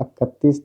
31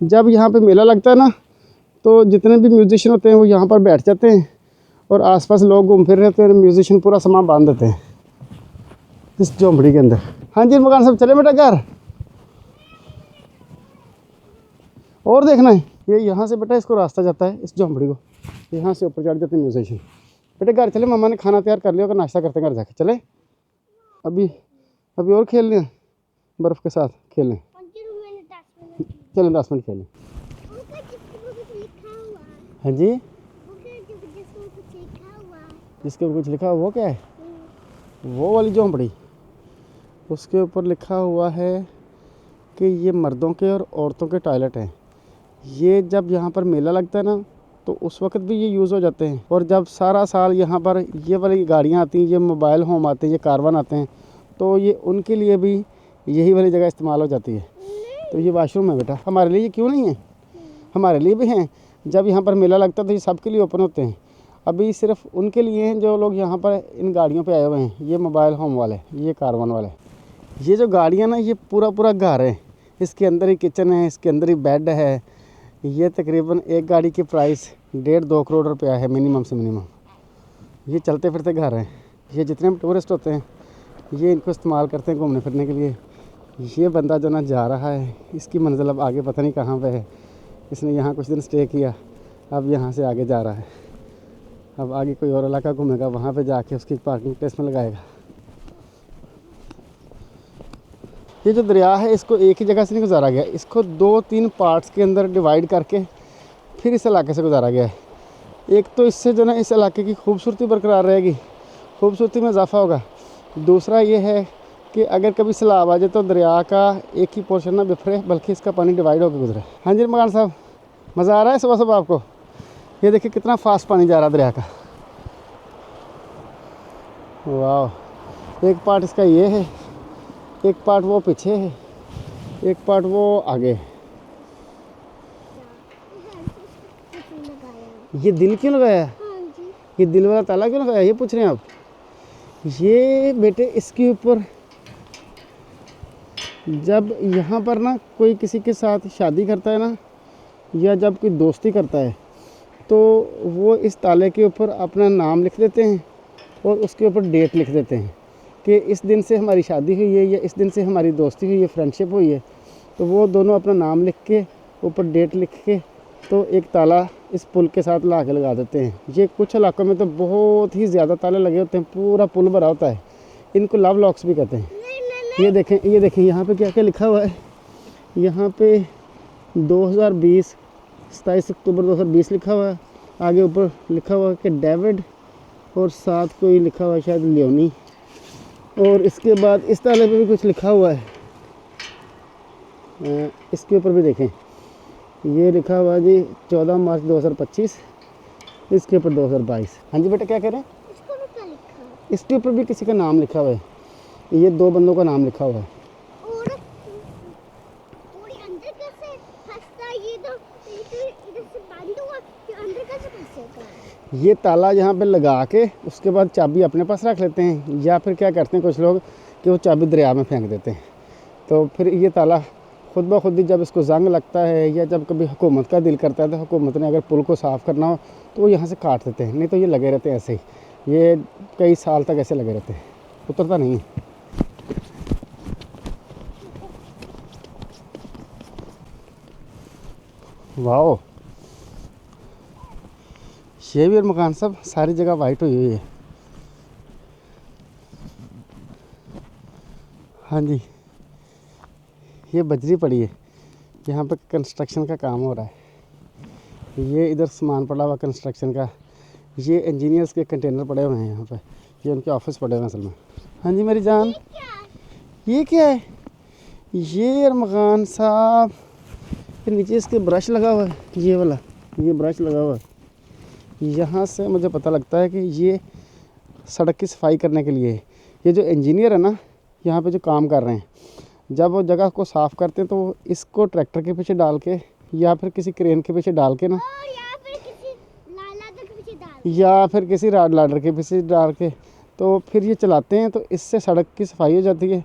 जब यहाँ पे मेला लगता है ना तो जितने भी म्यूजिशियन होते हैं वो यहाँ पर बैठ जाते हैं और आसपास लोग घूम फिर रहे हैं तो म्यूजिशियन पूरा सामान बांध देते हैं इस झोंपड़ी के अंदर। हाँ जी मकान साहब चले बेटा घर और देखना है। ये यहाँ से बेटा इसको रास्ता जाता है इस झोंपड़ी को, यहाँ से ऊपर चढ़ जाते हैं म्यूजिशियन। बेटे घर चले, मम्मा ने खाना तैयार कर लिया होगा, नाश्ता करते हैं घर जाके। चले अभी और खेल लें, बर्फ़ के साथ खेल लें। चलें 10 मिनट खेलें। हाँ जी जिसके ऊपर कुछ लिखा हुआ वो क्या है? वो वाली झोंपड़ी, उसके ऊपर लिखा हुआ है कि ये मर्दों के और औरतों के टॉयलेट हैं। ये जब यहाँ पर मेला लगता है ना तो उस वक्त भी ये यूज़ हो जाते हैं, और जब सारा साल यहाँ पर ये वाली गाड़ियाँ आती हैं, ये मोबाइल होम आते हैं, ये कारवान आते हैं, तो ये उनके लिए भी यही वाली जगह इस्तेमाल हो जाती है। तो ये वाशरूम है बेटा, हमारे लिए ये क्यों नहीं है? हमारे लिए भी हैं। जब यहाँ पर मेला लगता है तो ये सबके लिए ओपन होते हैं। अभी सिर्फ उनके लिए हैं जो लोग यहाँ पर इन गाड़ियों पे आए हुए हैं, ये मोबाइल होम वाले, ये कारवान वाले। ये जो गाड़ियाँ ना ये पूरा घर है, इसके अंदर ही किचन है, इसके अंदर ही बेड है। ये तकरीबन एक गाड़ी की प्राइस 1.5-2 करोड़ रुपया है मिनिमम से मिनिमम। ये चलते फिरते घर हैं। ये जितने भी टूरिस्ट होते हैं ये इनको इस्तेमाल करते हैं घूमने फिरने के लिए। ये बंदा जो ना जा रहा है, इसकी मंजिल अब आगे पता नहीं कहाँ पे है। इसने यहाँ कुछ दिन स्टे किया, अब यहाँ से आगे जा रहा है। अब आगे कोई और इलाका घूमेगा, वहाँ पे जाके उसकी पार्किंग प्लेस में लगाएगा। ये जो दरिया है इसको एक ही जगह से नहीं गुजारा गया, इसको 2-3 पार्ट्स के अंदर डिवाइड करके फिर इस इलाके से गुजारा गया है। एक तो इससे जो ना इस इलाके की खूबसूरती बरकरार रहेगी, खूबसूरती में इजाफा होगा। दूसरा ये है कि अगर कभी सैलाब आ जाए तो दरिया का एक ही पोर्शन ना बिखरे, बल्कि इसका पानी डिवाइड होकर गुजरे। हाँ जी मकान साहब, मज़ा आ रहा है सुबह सुबह आपको? ये देखिए कितना फास्ट पानी जा रहा है दरिया का। वाह, एक पार्ट इसका ये है, एक पार्ट वो पीछे है, एक पार्ट वो आगे है। ये दिल क्यों लगाया? ये दिल वाला ताला क्यों लगाया, ये पूछ रहे हैं आप? ये बेटे इसके ऊपर जब यहाँ पर ना कोई किसी के साथ शादी करता है ना, या जब कोई दोस्ती करता है, तो वो इस ताले के ऊपर अपना नाम लिख देते हैं और उसके ऊपर डेट लिख देते हैं कि इस दिन से हमारी शादी हुई है या इस दिन से हमारी दोस्ती हुई है, फ्रेंडशिप हुई है। तो वो दोनों अपना नाम लिख के ऊपर डेट लिख के तो एक ताला इस पुल के साथ ला के लगा देते हैं। ये कुछ इलाकों में तो बहुत ही ज़्यादा ताले लगे होते हैं, पूरा पुल भरा होता है। इनको लव लॉक्स भी कहते हैं। ये देखें यहाँ पे क्या क्या लिखा हुआ है। यहाँ पे 2020 27 अक्टूबर 2020 लिखा हुआ है। आगे ऊपर लिखा हुआ है कि डेविड, और साथ कोई लिखा हुआ है शायद लियोनी। और इसके बाद इस ताले पे भी कुछ लिखा हुआ है, इसके ऊपर भी देखें, ये लिखा हुआ है जी 14 मार्च 2025, इसके ऊपर 2022। हाँ जी बेटा क्या कह रहे हैं? इसके ऊपर भी किसी का नाम लिखा हुआ है, ये 2 बंदों का नाम लिखा हुआ है। और अंदर कैसे फंसता, ये तो इधर से बंद हुआ, ये अंदर कैसे फंसेगा? ये ताला यहाँ पे लगा के उसके बाद चाबी अपने पास रख लेते हैं, या फिर क्या करते हैं कुछ लोग कि वो चाबी दरिया में फेंक देते हैं। तो फिर ये ताला खुद ब खुद ही जब इसको जंग लगता है या जब कभी हुकूमत का दिल करता है तो हुकूमत ने अगर पुल को साफ़ करना हो तो वो यहाँ से काट देते हैं, नहीं तो ये लगे रहते हैं ऐसे ही, ये कई साल तक ऐसे लगे रहते हैं, उतरता नहीं है। वाओ, ये भी और मकान सब सारी जगह वाइट हुई हुई है। हाँ जी, ये बजरी पड़ी है, यहाँ पे कंस्ट्रक्शन का काम हो रहा है। ये इधर सामान पड़ा हुआ कंस्ट्रक्शन का, ये इंजीनियर्स के कंटेनर पड़े हुए हैं यहाँ पे, ये उनके ऑफिस पड़े हुए हैं असल में। हाँ जी मेरी जान, ये क्या है? ये और मकान साहब फिर नीचे इसके ब्रश लगा हुआ है, ये वाला ये ब्रश लगा हुआ है। यहाँ से मुझे पता लगता है कि ये सड़क की सफाई करने के लिए, ये जो इंजीनियर है ना यहाँ पे जो काम कर रहे हैं, जब वो जगह को साफ़ करते हैं तो इसको ट्रैक्टर के पीछे डाल के या फिर किसी क्रेन के पीछे डाल के ना, या फिर किसी राड लाडर के पीछे डाल के तो फिर ये चलाते हैं, तो इससे सड़क की सफाई हो जाती है।